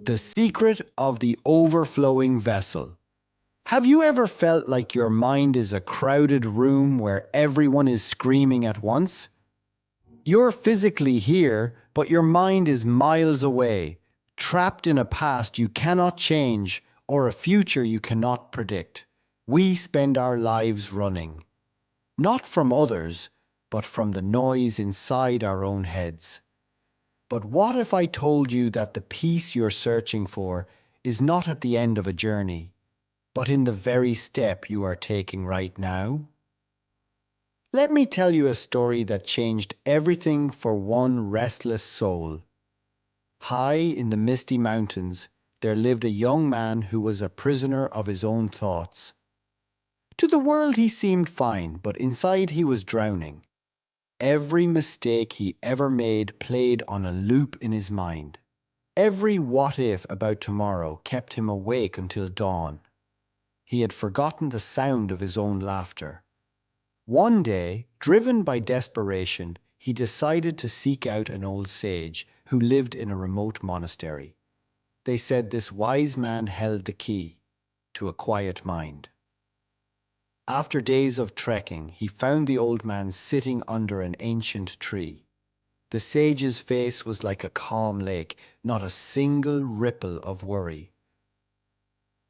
The secret of the overflowing vessel. Have you ever felt like your mind is a crowded room where everyone is screaming at once? You're physically here, but your mind is miles away, trapped in a past you cannot change or a future you cannot predict. We spend our lives running, not from others, but from the noise inside our own heads. But what if I told you that the peace you're searching for is not at the end of a journey, but in the very step you are taking right now? Let me tell you a story that changed everything for one restless soul. High in the misty mountains, there lived a young man who was a prisoner of his own thoughts. To the world he seemed fine, but inside he was drowning. Every mistake he ever made played on a loop in his mind. Every what if about tomorrow kept him awake until dawn. He had forgotten the sound of his own laughter. One day, driven by desperation, he decided to seek out an old sage who lived in a remote monastery. They said this wise man held the key to a quiet mind. After days of trekking, he found the old man sitting under an ancient tree. The sage's face was like a calm lake, not a single ripple of worry.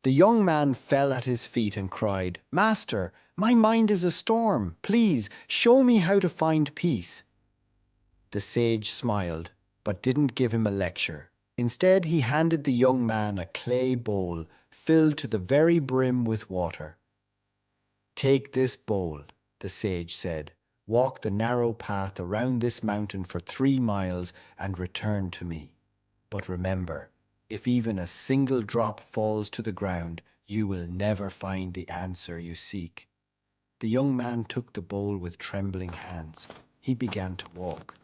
The young man fell at his feet and cried, "Master, my mind is a storm. Please, show me how to find peace." The sage smiled, but didn't give him a lecture. Instead, he handed the young man a clay bowl filled to the very brim with water. "Take this bowl," the sage said. "Walk the narrow path around this mountain for 3 miles and return to me. But remember, if even a single drop falls to the ground, you will never find the answer you seek." The young man took the bowl with trembling hands. He began to walk.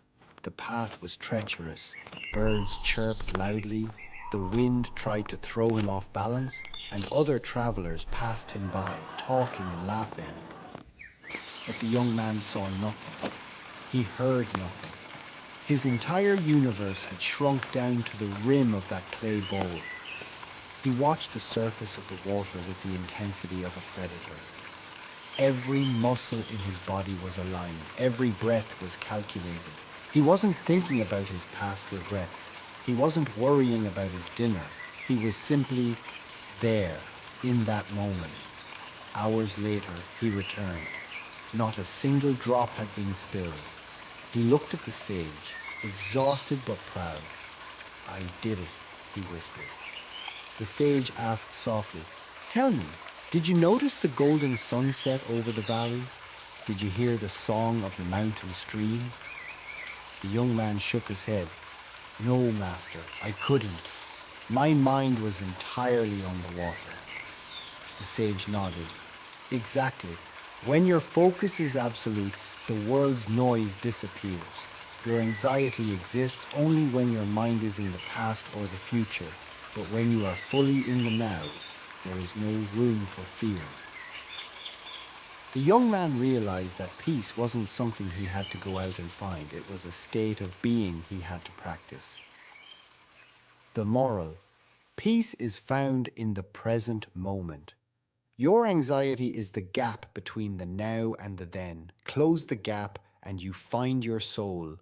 The path was treacherous. Birds chirped loudly. The wind tried to throw him off balance, and other travelers passed him by, talking and laughing. But the young man saw nothing. He heard nothing. His entire universe had shrunk down to the rim of that clay bowl. He watched the surface of the water with the intensity of a predator. Every muscle in his body was aligned. Every breath was calculated. He wasn't thinking about his past regrets. He wasn't worrying about his dinner. He was simply there, in that moment. Hours later, he returned. Not a single drop had been spilled. He looked at the sage, exhausted but proud. "I did it," he whispered. The sage asked softly, "Tell me, did you notice the golden sunset over the valley? Did you hear the song of the mountain stream?" The young man shook his head. "No, master, I couldn't. My mind was entirely on the water." The sage nodded. "Exactly. When your focus is absolute, the world's noise disappears. Your anxiety exists only when your mind is in the past or the future. But when you are fully in the now, there is no room for fear." The young man realized that peace wasn't something he had to go out and find. It was a state of being he had to practice. The moral: peace is found in the present moment. Your anxiety is the gap between the now and the then. Close the gap and you find your soul,